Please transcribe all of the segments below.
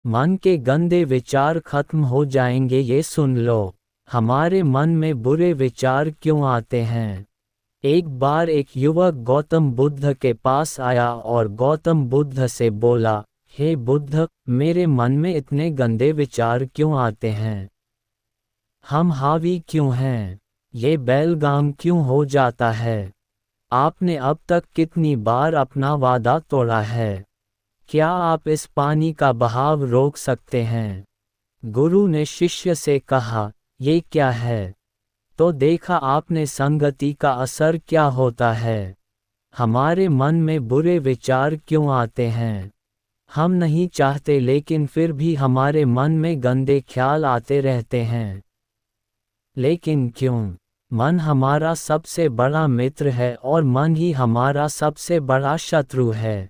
मन के गंदे विचार खत्म हो जाएंगे। ये सुन लो, हमारे मन में बुरे विचार क्यों आते हैं। एक बार एक युवक गौतम बुद्ध के पास आया और गौतम बुद्ध से बोला, हे बुद्ध, मेरे मन में इतने गंदे विचार क्यों आते हैं। हम हावी क्यों हैं। ये बेलगाम क्यों हो जाता है। आपने अब तक कितनी बार अपना वादा तोड़ा है। क्या आप इस पानी का बहाव रोक सकते हैं। गुरु ने शिष्य से कहा, ये क्या है। तो देखा आपने संगति का असर क्या होता है। हमारे मन में बुरे विचार क्यों आते हैं। हम नहीं चाहते लेकिन फिर भी हमारे मन में गंदे ख्याल आते रहते हैं। लेकिन क्यों। मन हमारा सबसे बड़ा मित्र है और मन ही हमारा सबसे बड़ा शत्रु है।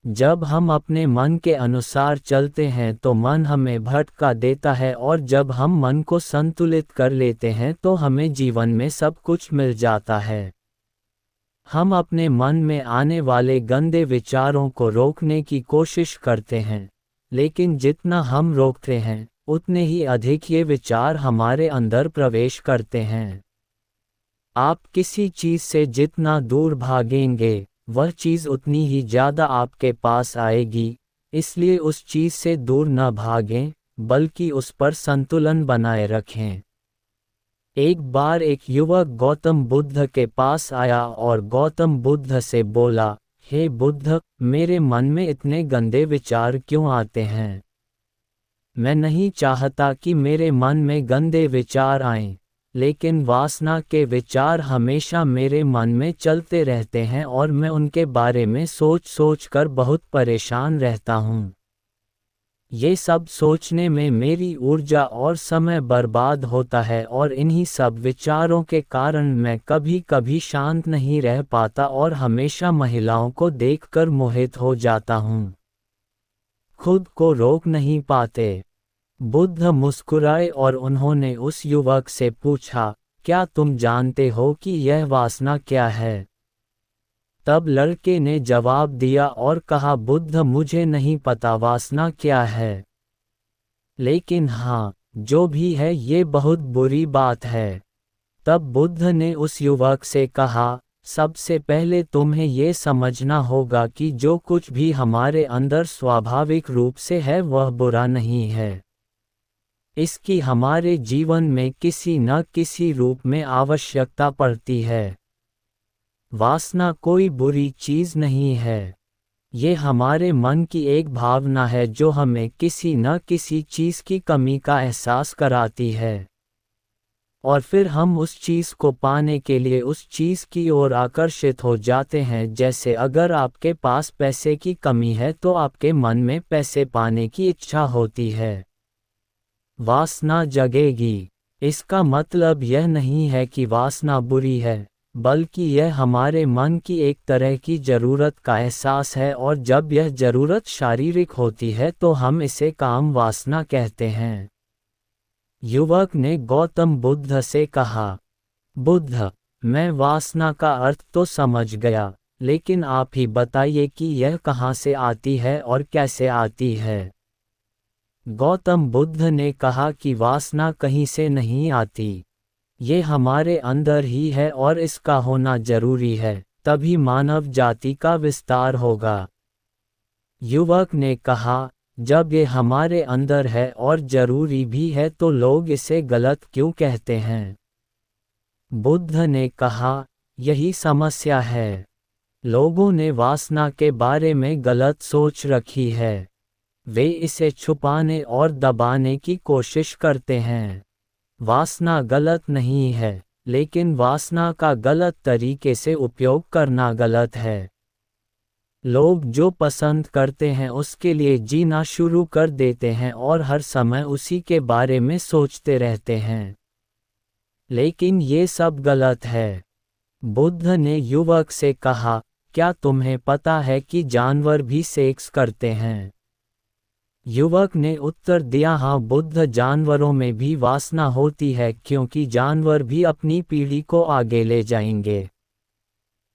जब हम अपने मन के अनुसार चलते हैं तो मन हमें भटका देता है, और जब हम मन को संतुलित कर लेते हैं तो हमें जीवन में सब कुछ मिल जाता है। हम अपने मन में आने वाले गंदे विचारों को रोकने की कोशिश करते हैं, लेकिन जितना हम रोकते हैं उतने ही अधिक ये विचार हमारे अंदर प्रवेश करते हैं। आप किसी चीज़ से जितना दूर भागेंगे वह चीज़ उतनी ही ज़्यादा आपके पास आएगी। इसलिए उस चीज़ से दूर न भागें, बल्कि उस पर संतुलन बनाए रखें। एक बार एक युवक गौतम बुद्ध के पास आया और गौतम बुद्ध से बोला, हे बुद्ध, मेरे मन में इतने गंदे विचार क्यों आते हैं। मैं नहीं चाहता कि मेरे मन में गंदे विचार आएं, लेकिन वासना के विचार हमेशा मेरे मन में चलते रहते हैं और मैं उनके बारे में सोच सोच कर बहुत परेशान रहता हूँ। ये सब सोचने में मेरी ऊर्जा और समय बर्बाद होता है, और इन्हीं सब विचारों के कारण मैं कभी कभी शांत नहीं रह पाता और हमेशा महिलाओं को देखकर मोहित हो जाता हूँ। खुद को रोक नहीं पाते। बुद्ध मुस्कुराए और उन्होंने उस युवक से पूछा, क्या तुम जानते हो कि यह वासना क्या है। तब लड़के ने जवाब दिया और कहा, बुद्ध, मुझे नहीं पता वासना क्या है, लेकिन हाँ, जो भी है ये बहुत बुरी बात है। तब बुद्ध ने उस युवक से कहा, सबसे पहले तुम्हें ये समझना होगा कि जो कुछ भी हमारे अंदर स्वाभाविक रूप से है वह बुरा नहीं है। इसकी हमारे जीवन में किसी न किसी रूप में आवश्यकता पड़ती है। वासना कोई बुरी चीज़ नहीं है। ये हमारे मन की एक भावना है जो हमें किसी न किसी चीज़ की कमी का एहसास कराती है, और फिर हम उस चीज़ को पाने के लिए उस चीज़ की ओर आकर्षित हो जाते हैं। जैसे अगर आपके पास पैसे की कमी है तो आपके मन में पैसे पाने की इच्छा होती है। वासना जगेगी। इसका मतलब यह नहीं है कि वासना बुरी है, बल्कि यह हमारे मन की एक तरह की ज़रूरत का एहसास है, और जब यह ज़रूरत शारीरिक होती है तो हम इसे काम वासना कहते हैं। युवक ने गौतम बुद्ध से कहा, बुद्ध, मैं वासना का अर्थ तो समझ गया, लेकिन आप ही बताइए कि यह कहाँ से आती है और कैसे आती है। गौतम बुद्ध ने कहा कि वासना कहीं से नहीं आती, ये हमारे अंदर ही है और इसका होना जरूरी है, तभी मानव जाति का विस्तार होगा। युवक ने कहा, जब ये हमारे अंदर है और जरूरी भी है तो लोग इसे गलत क्यों कहते हैं। बुद्ध ने कहा, यही समस्या है। लोगों ने वासना के बारे में गलत सोच रखी है। वे इसे छुपाने और दबाने की कोशिश करते हैं। वासना गलत नहीं है, लेकिन वासना का गलत तरीके से उपयोग करना गलत है। लोग जो पसंद करते हैं उसके लिए जीना शुरू कर देते हैं और हर समय उसी के बारे में सोचते रहते हैं, लेकिन ये सब गलत है। बुद्ध ने युवक से कहा, क्या तुम्हें पता है कि जानवर भी सेक्स करते हैं। युवक ने उत्तर दिया, हाँ बुद्ध, जानवरों में भी वासना होती है क्योंकि जानवर भी अपनी पीढ़ी को आगे ले जाएंगे।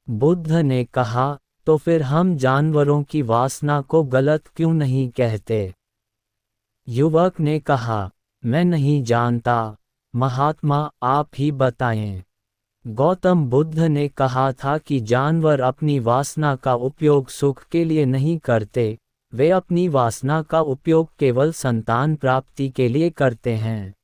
बुद्ध ने कहा, तो फिर हम जानवरों की वासना को गलत क्यों नहीं कहते। युवक ने कहा, मैं नहीं जानता, महात्मा आप ही बताएं। गौतम बुद्ध ने कहा था कि जानवर अपनी वासना का उपयोग सुख के लिए नहीं करते, वे अपनी वासना का उपयोग केवल संतान प्राप्ति के लिए करते हैं।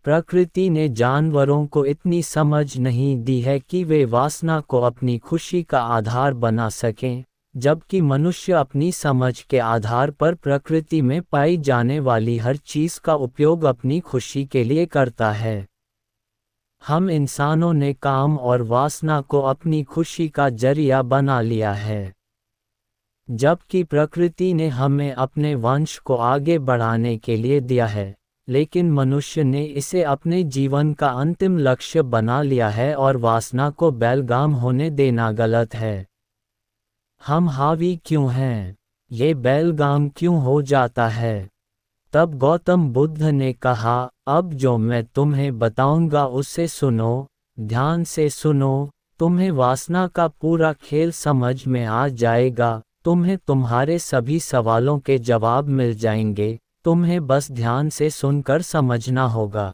प्रकृति ने जानवरों को इतनी समझ नहीं दी है कि वे वासना को अपनी खुशी का आधार बना सकें, जबकि मनुष्य अपनी समझ के आधार पर प्रकृति में पाई जाने वाली हर चीज़ का उपयोग अपनी खुशी के लिए करता है। हम इंसानों ने काम और वासना को अपनी खुशी का जरिया बना लिया है, जबकि प्रकृति ने हमें अपने वंश को आगे बढ़ाने के लिए दिया है, लेकिन मनुष्य ने इसे अपने जीवन का अंतिम लक्ष्य बना लिया है और वासना को बेलगाम होने देना गलत है। हम हावी क्यों हैं? ये बेलगाम क्यों हो जाता है? तब गौतम बुद्ध ने कहा, अब जो मैं तुम्हें बताऊंगा उसे सुनो, ध्यान से सुनो, तुम्हें वासना का पूरा खेल समझ में आ जाएगा, तुम्हें तुम्हारे सभी सवालों के जवाब मिल जाएंगे, तुम्हें बस ध्यान से सुनकर समझना होगा।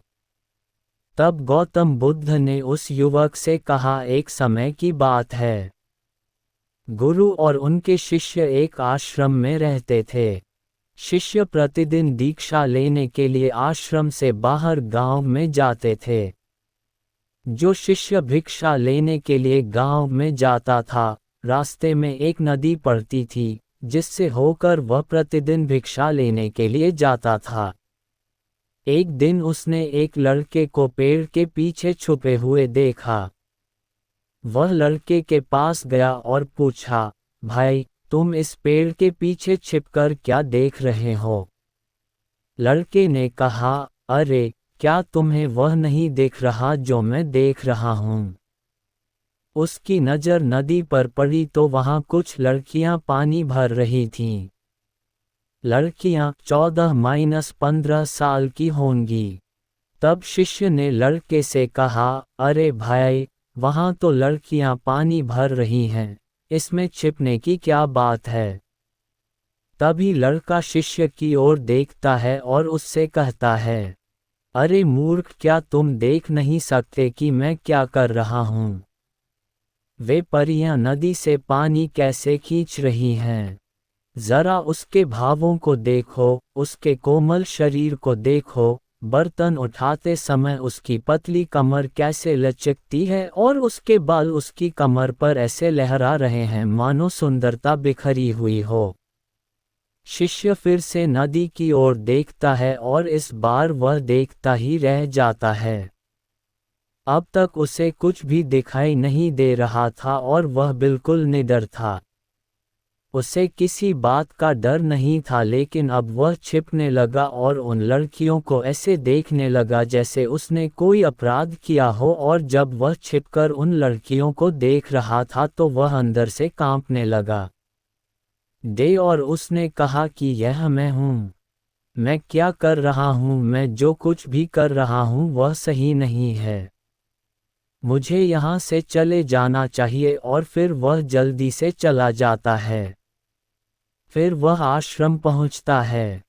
तब गौतम बुद्ध ने उस युवक से कहा, एक समय की बात है। गुरु और उनके शिष्य एक आश्रम में रहते थे। शिष्य प्रतिदिन दीक्षा लेने के लिए आश्रम से बाहर गांव में जाते थे। जो शिष्य भिक्षा लेने के लिए गांव में जाता था, रास्ते में एक नदी पड़ती थी, जिससे होकर वह प्रतिदिन भिक्षा लेने के लिए जाता था। एक दिन उसने एक लड़के को पेड़ के पीछे छुपे हुए देखा। वह लड़के के पास गया और पूछा, भाई, तुम इस पेड़ के पीछे छिपकर क्या देख रहे हो? लड़के ने कहा, अरे, क्या तुम्हें वह नहीं दिख रहा जो मैं देख रहा हूँ? उसकी नज़र नदी पर पड़ी तो वहाँ कुछ लड़कियाँ पानी भर रही थीं। लड़कियाँ 14-15 साल की होंगी। तब शिष्य ने लड़के से कहा, अरे भाई, वहाँ तो लड़कियाँ पानी भर रही हैं, इसमें छिपने की क्या बात है? तभी लड़का शिष्य की ओर देखता है और उससे कहता है, अरे मूर्ख, क्या तुम देख नहीं सकते कि मैं क्या कर रहा हूँ? वे परियां नदी से पानी कैसे खींच रही हैं? जरा उसके भावों को देखो, उसके कोमल शरीर को देखो, बर्तन उठाते समय उसकी पतली कमर कैसे लचकती है और उसके बाल उसकी कमर पर ऐसे लहरा रहे हैं मानो सुंदरता बिखरी हुई हो। शिष्य फिर से नदी की ओर देखता है और इस बार वह देखता ही रह जाता है। अब तक उसे कुछ भी दिखाई नहीं दे रहा था और वह बिल्कुल निडर था। उसे किसी बात का डर नहीं था, लेकिन अब वह छिपने लगा और उन लड़कियों को ऐसे देखने लगा जैसे उसने कोई अपराध किया हो, और जब वह छिपकर उन लड़कियों को देख रहा था तो वह अंदर से कांपने लगा। और उसने कहा कि यह मैं हूँ। मैं क्या कर रहा हूँ? मैं जो कुछ भी कर रहा हूँ वह सही नहीं है। मुझे यहाँ से चले जाना चाहिए। और फिर वह जल्दी से चला जाता है। फिर वह आश्रम पहुँचता है।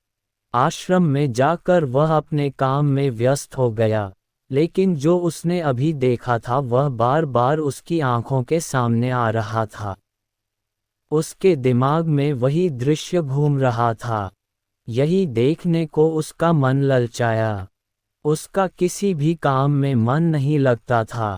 आश्रम में जाकर वह अपने काम में व्यस्त हो गया, लेकिन जो उसने अभी देखा था वह बार बार उसकी आंखों के सामने आ रहा था। उसके दिमाग में वही दृश्य घूम रहा था। यही देखने को उसका मन ललचाया। उसका किसी भी काम में मन नहीं लगता था।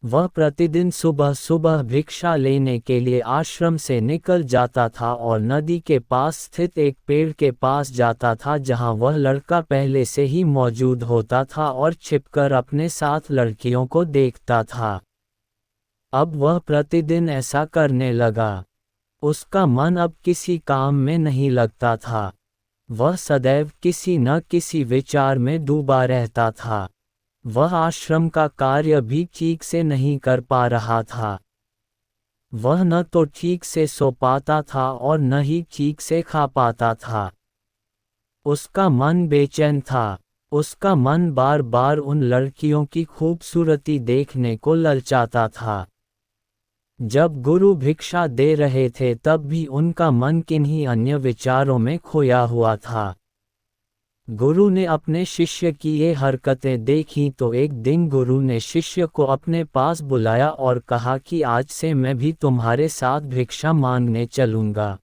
वह प्रतिदिन सुबह सुबह भिक्षा लेने के लिए आश्रम से निकल जाता था और नदी के पास स्थित एक पेड़ के पास जाता था जहां वह लड़का पहले से ही मौजूद होता था और छिपकर अपने साथ लड़कियों को देखता था। अब वह प्रतिदिन ऐसा करने लगा। उसका मन अब किसी काम में नहीं लगता था। वह सदैव किसी न किसी विचार में डूबा रहता था। वह आश्रम का कार्य भी ठीक से नहीं कर पा रहा था। वह न तो ठीक से सो पाता था और न ही ठीक से खा पाता था। उसका मन बेचैन था। उसका मन बार बार उन लड़कियों की खूबसूरती देखने को ललचाता था। जब गुरु भिक्षा दे रहे थे तब भी उनका मन किन्हीं अन्य विचारों में खोया हुआ था। गुरु ने अपने शिष्य की ये हरकतें देखी तो एक दिन गुरु ने शिष्य को अपने पास बुलाया और कहा कि आज से मैं भी तुम्हारे साथ भिक्षा मांगने चलूंगा।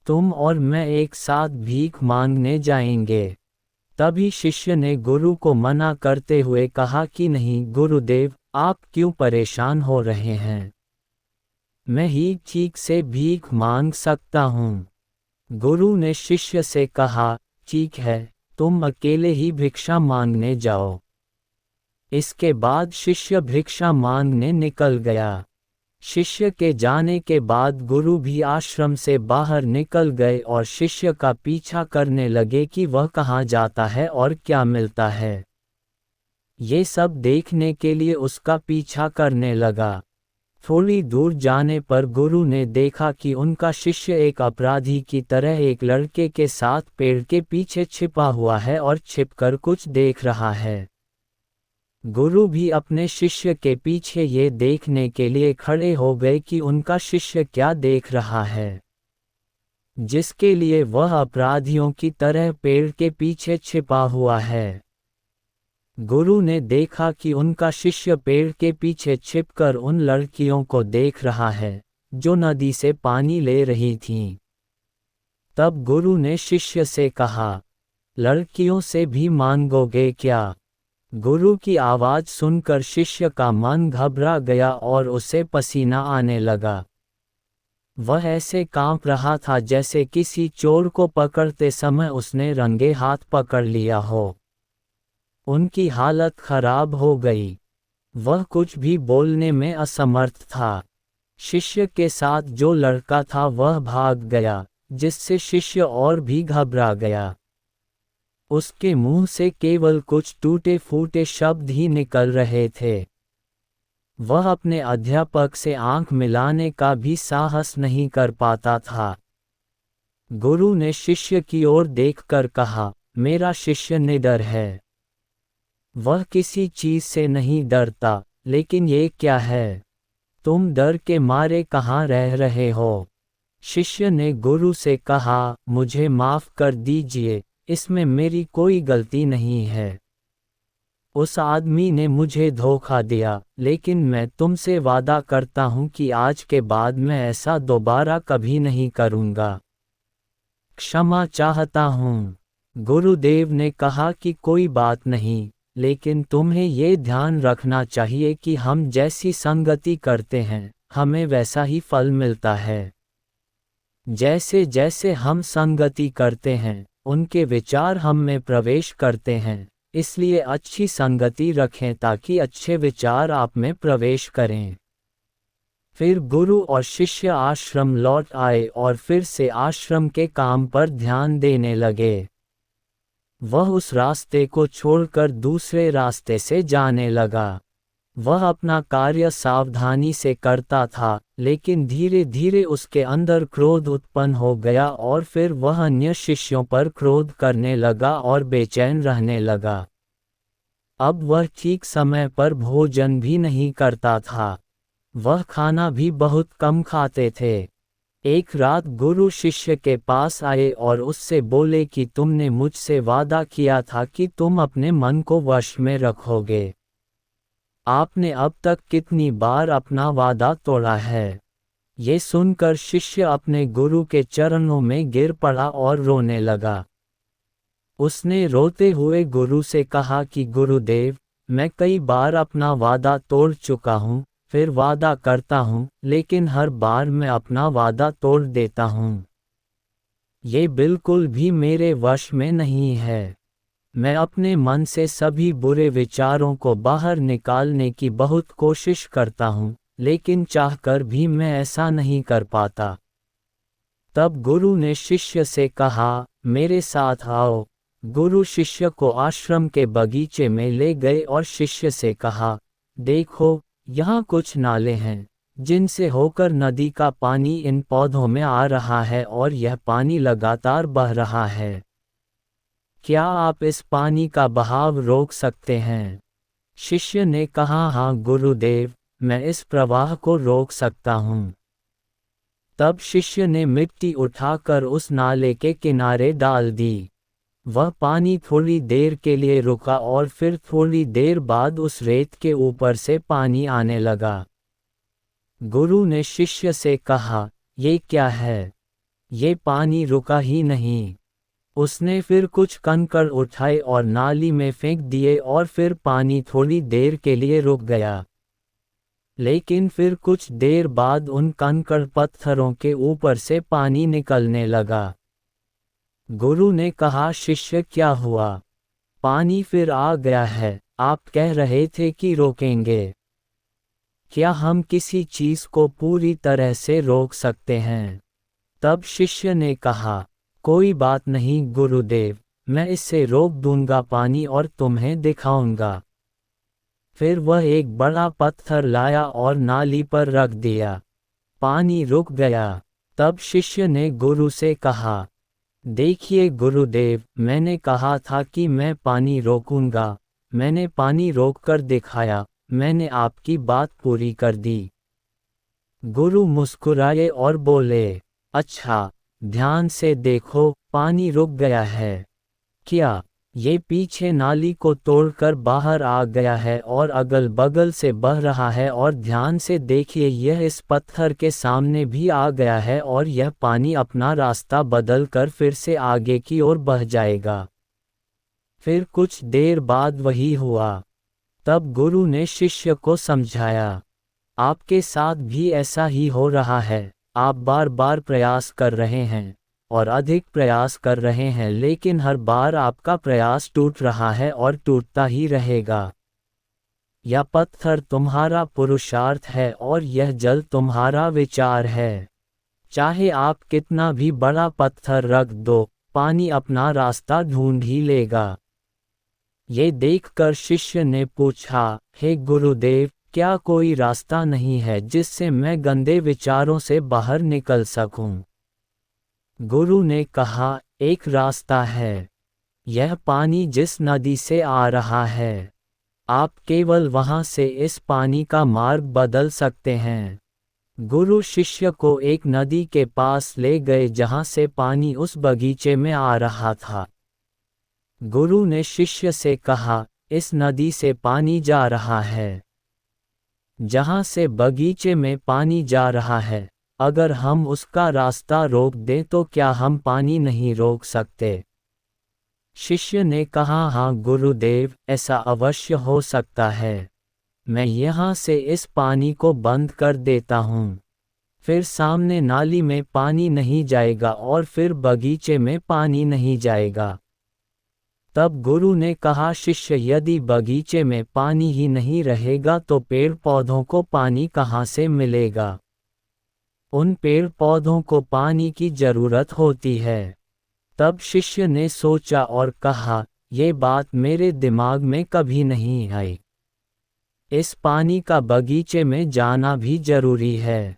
तुम और मैं एक साथ भीख मांगने जाएंगे। तभी शिष्य ने गुरु को मना करते हुए कहा कि नहीं गुरुदेव, आप क्यों परेशान हो रहे हैं? मैं ही ठीक से भीख मांग सकता हूँ। गुरु ने शिष्य से कहा, ठीक है, तुम अकेले ही भिक्षा मांगने जाओ। इसके बाद शिष्य भिक्षा मांगने निकल गया। शिष्य के जाने के बाद गुरु भी आश्रम से बाहर निकल गए और शिष्य का पीछा करने लगे कि वह कहाँ जाता है और क्या मिलता है। ये सब देखने के लिए उसका पीछा करने लगा। थोड़ी दूर जाने पर गुरु ने देखा कि उनका शिष्य एक अपराधी की तरह एक लड़के के साथ पेड़ के पीछे छिपा हुआ है और छिपकर कुछ देख रहा है। गुरु भी अपने शिष्य के पीछे ये देखने के लिए खड़े हो गए कि उनका शिष्य क्या देख रहा है, जिसके लिए वह अपराधियों की तरह पेड़ के पीछे छिपा हुआ है। गुरु ने देखा कि उनका शिष्य पेड़ के पीछे छिपकर उन लड़कियों को देख रहा है जो नदी से पानी ले रही थीं। तब गुरु ने शिष्य से कहा, लड़कियों से भी मांगोगे क्या? गुरु की आवाज़ सुनकर शिष्य का मन घबरा गया और उसे पसीना आने लगा। वह ऐसे कांप रहा था जैसे किसी चोर को पकड़ते समय उसने रंगे हाथ पकड़ लिया हो। उनकी हालत खराब हो गई। वह कुछ भी बोलने में असमर्थ था। शिष्य के साथ जो लड़का था वह भाग गया, जिससे शिष्य और भी घबरा गया। उसके मुंह से केवल कुछ टूटे फूटे शब्द ही निकल रहे थे। वह अपने अध्यापक से आंख मिलाने का भी साहस नहीं कर पाता था। गुरु ने शिष्य की ओर देखकर कहा, मेरा शिष्य निडर है। वह किसी चीज से नहीं डरता, लेकिन ये क्या है? तुम डर के मारे कहाँ रह रहे हो? शिष्य ने गुरु से कहा, मुझे माफ कर दीजिए, इसमें मेरी कोई गलती नहीं है। उस आदमी ने मुझे धोखा दिया, लेकिन मैं तुमसे वादा करता हूँ कि आज के बाद मैं ऐसा दोबारा कभी नहीं करूँगा। क्षमा चाहता हूँ। गुरुदेव ने कहा कि कोई बात नहीं, लेकिन तुम्हें ये ध्यान रखना चाहिए कि हम जैसी संगति करते हैं, हमें वैसा ही फल मिलता है। जैसे जैसे हम संगति करते हैं, उनके विचार हम में प्रवेश करते हैं, इसलिए अच्छी संगति रखें ताकि अच्छे विचार आप में प्रवेश करें। फिर गुरु और शिष्य आश्रम लौट आए और फिर से आश्रम के काम पर ध्यान देने लगे। वह उस रास्ते को छोड़कर दूसरे रास्ते से जाने लगा। वह अपना कार्य सावधानी से करता था, लेकिन धीरे धीरे उसके अंदर क्रोध उत्पन्न हो गया और फिर वह अन्य शिष्यों पर क्रोध करने लगा और बेचैन रहने लगा। अब वह ठीक समय पर भोजन भी नहीं करता था। वह खाना भी बहुत कम खाते थे। एक रात गुरु शिष्य के पास आए और उससे बोले कि तुमने मुझसे वादा किया था कि तुम अपने मन को वश में रखोगे। आपने अब तक कितनी बार अपना वादा तोड़ा है? ये सुनकर शिष्य अपने गुरु के चरणों में गिर पड़ा और रोने लगा। उसने रोते हुए गुरु से कहा कि गुरुदेव, मैं कई बार अपना वादा तोड़ चुका हूँ, फिर वादा करता हूँ, लेकिन हर बार मैं अपना वादा तोड़ देता हूँ। ये बिल्कुल भी मेरे वश में नहीं है। मैं अपने मन से सभी बुरे विचारों को बाहर निकालने की बहुत कोशिश करता हूँ, लेकिन चाहकर भी मैं ऐसा नहीं कर पाता। तब गुरु ने शिष्य से कहा, मेरे साथ आओ। गुरु शिष्य को आश्रम के बगीचे में ले गए और शिष्य से कहा, देखो, यहाँ कुछ नाले हैं, जिनसे होकर नदी का पानी इन पौधों में आ रहा है और यह पानी लगातार बह रहा है। क्या आप इस पानी का बहाव रोक सकते हैं? शिष्य ने कहा, हाँ गुरुदेव, मैं इस प्रवाह को रोक सकता हूँ। तब शिष्य ने मिट्टी उठाकर उस नाले के किनारे डाल दी। वह पानी थोड़ी देर के लिए रुका और फिर थोड़ी देर बाद उस रेत के ऊपर से पानी आने लगा। गुरु ने शिष्य से कहा, ये क्या है? ये पानी रुका ही नहीं। उसने फिर कुछ कंकड़ उठाए और नाली में फेंक दिए और फिर पानी थोड़ी देर के लिए रुक गया। लेकिन फिर कुछ देर बाद उन कंकड़ पत्थरों के ऊपर से पानी निकलने लगा। गुरु ने कहा, शिष्य क्या हुआ? पानी फिर आ गया है। आप कह रहे थे कि रोकेंगे। क्या हम किसी चीज को पूरी तरह से रोक सकते हैं? तब शिष्य ने कहा, कोई बात नहीं गुरुदेव, मैं इससे रोक दूंगा पानी और तुम्हें दिखाऊंगा। फिर वह एक बड़ा पत्थर लाया और नाली पर रख दिया। पानी रुक गया। तब शिष्य ने गुरु से कहा, देखिए गुरुदेव, मैंने कहा था कि मैं पानी रोकूंगा। मैंने पानी रोककर दिखाया। मैंने आपकी बात पूरी कर दी। गुरु मुस्कुराए और बोले, अच्छा, ध्यान से देखो, पानी रुक गया है। क्या ये पीछे नाली को तोड़कर बाहर आ गया है और अगल बगल से बह रहा है? और ध्यान से देखिए, यह इस पत्थर के सामने भी आ गया है और यह पानी अपना रास्ता बदलकर फिर से आगे की ओर बह जाएगा। फिर कुछ देर बाद वही हुआ। तब गुरु ने शिष्य को समझाया, आपके साथ भी ऐसा ही हो रहा है। आप बार बार प्रयास कर रहे हैं और अधिक प्रयास कर रहे हैं, लेकिन हर बार आपका प्रयास टूट रहा है और टूटता ही रहेगा। यह पत्थर तुम्हारा पुरुषार्थ है और यह जल तुम्हारा विचार है। चाहे आप कितना भी बड़ा पत्थर रख दो, पानी अपना रास्ता ढूंढ ही लेगा। ये देखकर शिष्य ने पूछा, हे गुरुदेव, क्या कोई रास्ता नहीं है जिससे मैं गंदे विचारों से बाहर निकल सकूं? गुरु ने कहा, एक रास्ता है। यह पानी जिस नदी से आ रहा है, आप केवल वहां से इस पानी का मार्ग बदल सकते हैं। गुरु शिष्य को एक नदी के पास ले गए जहां से पानी उस बगीचे में आ रहा था। गुरु ने शिष्य से कहा, इस नदी से पानी जा रहा है। जहां से बगीचे में पानी जा रहा है, अगर हम उसका रास्ता रोक दें तो क्या हम पानी नहीं रोक सकते? शिष्य ने कहा, हाँ गुरुदेव, ऐसा अवश्य हो सकता है। मैं यहाँ से इस पानी को बंद कर देता हूँ। फिर सामने नाली में पानी नहीं जाएगा और फिर बगीचे में पानी नहीं जाएगा। तब गुरु ने कहा, शिष्य, यदि बगीचे में पानी ही नहीं रहेगा तो पेड़ पौधों को पानी कहाँ से मिलेगा? उन पेड़ पौधों को पानी की जरूरत होती है। तब शिष्य ने सोचा और कहा, ये बात मेरे दिमाग में कभी नहीं आई। इस पानी का बगीचे में जाना भी जरूरी है।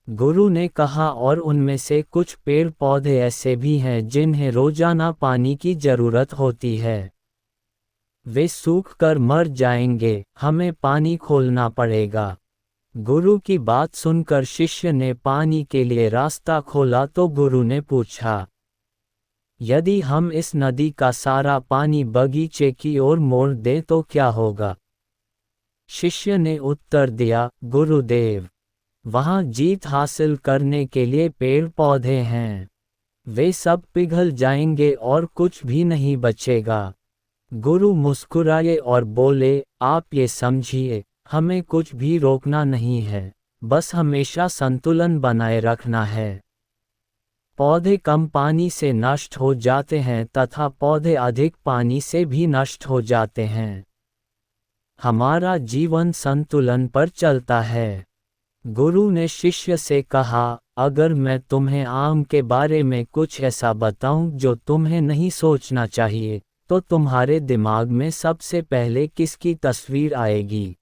गुरु ने कहा, और उनमें से कुछ पेड़ पौधे ऐसे भी हैं जिन्हें रोजाना पानी की जरूरत होती है। वे सूख कर मर जाएंगे, हमें पानी खोलना पड़ेगा। गुरु की बात सुनकर शिष्य ने पानी के लिए रास्ता खोला तो गुरु ने पूछा, यदि हम इस नदी का सारा पानी बगीचे की ओर मोड़ दें तो क्या होगा? शिष्य ने उत्तर दिया, गुरुदेव, वहाँ जीत हासिल करने के लिए पेड़ पौधे हैं। वे सब पिघल जाएंगे और कुछ भी नहीं बचेगा। गुरु मुस्कुराए और बोले, आप ये समझिए, हमें कुछ भी रोकना नहीं है, बस हमेशा संतुलन बनाए रखना है। पौधे कम पानी से नष्ट हो जाते हैं तथा पौधे अधिक पानी से भी नष्ट हो जाते हैं। हमारा जीवन संतुलन पर चलता है। गुरु ने शिष्य से कहा, अगर मैं तुम्हें आम के बारे में कुछ ऐसा बताऊं जो तुम्हें नहीं सोचना चाहिए, तो तुम्हारे दिमाग में सबसे पहले किसकी तस्वीर आएगी?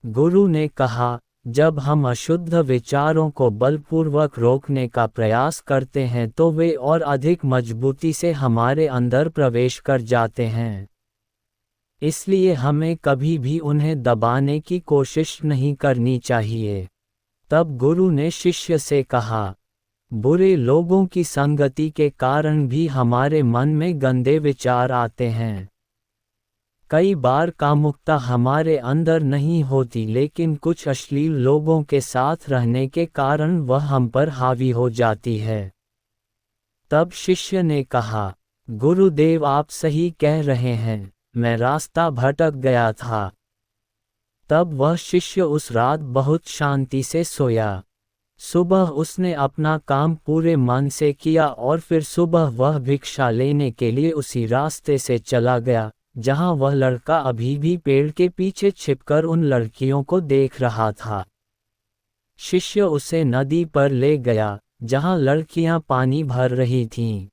गुरु ने कहा, जब हम अशुद्ध विचारों को बलपूर्वक रोकने का प्रयास करते हैं तो वे और अधिक मजबूती से हमारे अंदर प्रवेश कर जाते हैं। इसलिए हमें कभी भी उन्हें दबाने की कोशिश नहीं करनी चाहिए। तब गुरु ने शिष्य से कहा, बुरे लोगों की संगति के कारण भी हमारे मन में गंदे विचार आते हैं। कई बार कामुकता हमारे अंदर नहीं होती, लेकिन कुछ अश्लील लोगों के साथ रहने के कारण वह हम पर हावी हो जाती है। तब शिष्य ने कहा, गुरुदेव आप सही कह रहे हैं, मैं रास्ता भटक गया था। तब वह शिष्य उस रात बहुत शांति से सोया। सुबह उसने अपना काम पूरे मन से किया और फिर सुबह वह भिक्षा लेने के लिए उसी रास्ते से चला गया, जहां वह लड़का अभी भी पेड़ के पीछे छिपकर उन लड़कियों को देख रहा था। शिष्य उसे नदी पर ले गया, जहां लड़कियां पानी भर रही थीं।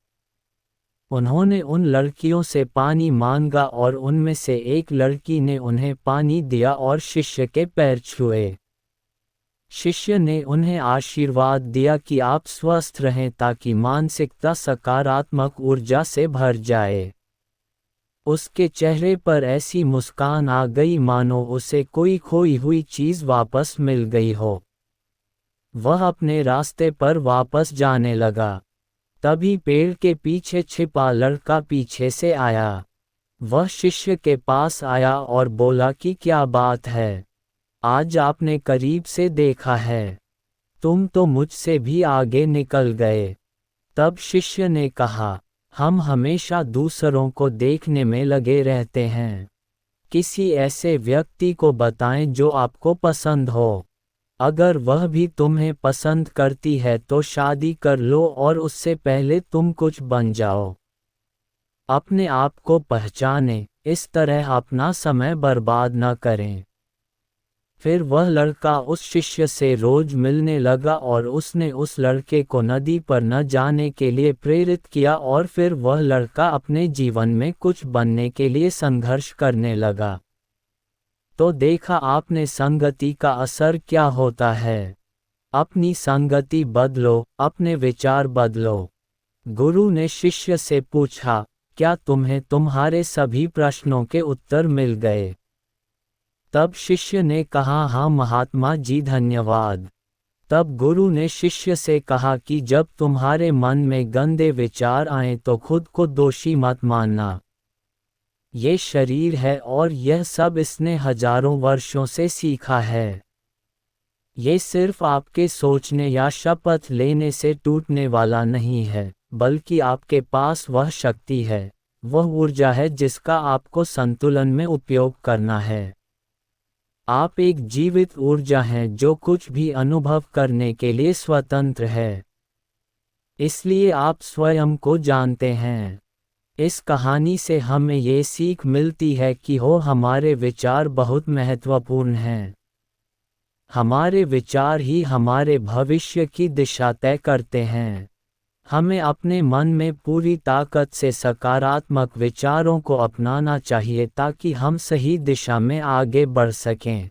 उन्होंने उन लड़कियों से पानी मांगा और उनमें से एक लड़की ने उन्हें पानी दिया और शिष्य के पैर छुए। शिष्य ने उन्हें आशीर्वाद दिया कि आप स्वस्थ रहें ताकि मानसिकता सकारात्मक ऊर्जा से भर जाए। उसके चेहरे पर ऐसी मुस्कान आ गई मानो उसे कोई खोई हुई चीज़ वापस मिल गई हो। वह अपने रास्ते पर वापस जाने लगा। तभी पेड़ के पीछे छिपा लड़का पीछे से आया। वह शिष्य के पास आया और बोला कि क्या बात है, आज आपने करीब से देखा है, तुम तो मुझसे भी आगे निकल गए। तब शिष्य ने कहा, हम हमेशा दूसरों को देखने में लगे रहते हैं। किसी ऐसे व्यक्ति को बताएं जो आपको पसंद हो। अगर वह भी तुम्हें पसंद करती है तो शादी कर लो और उससे पहले तुम कुछ बन जाओ। अपने आप को पहचानें, इस तरह अपना समय बर्बाद न करें। फिर वह लड़का उस शिष्य से रोज मिलने लगा और उसने उस लड़के को नदी पर न जाने के लिए प्रेरित किया और फिर वह लड़का अपने जीवन में कुछ बनने के लिए संघर्ष करने लगा। तो देखा आपने संगति का असर क्या होता है। अपनी संगति बदलो, अपने विचार बदलो। गुरु ने शिष्य से पूछा, क्या तुम्हें तुम्हारे सभी प्रश्नों के उत्तर मिल गए? तब शिष्य ने कहा, हाँ महात्मा जी धन्यवाद। तब गुरु ने शिष्य से कहा कि जब तुम्हारे मन में गंदे विचार आएं तो खुद को दोषी मत मानना। ये शरीर है और यह सब इसने हजारों वर्षों से सीखा है। ये सिर्फ आपके सोचने या शपथ लेने से टूटने वाला नहीं है, बल्कि आपके पास वह शक्ति है, वह ऊर्जा है जिसका आपको संतुलन में उपयोग करना है। आप एक जीवित ऊर्जा हैं जो कुछ भी अनुभव करने के लिए स्वतंत्र है। इसलिए आप स्वयं को जानते हैं। इस कहानी से हमें ये सीख मिलती है कि हमारे विचार बहुत महत्वपूर्ण हैं। हमारे विचार ही हमारे भविष्य की दिशा तय करते हैं। हमें अपने मन में पूरी ताकत से सकारात्मक विचारों को अपनाना चाहिए ताकि हम सही दिशा में आगे बढ़ सकें।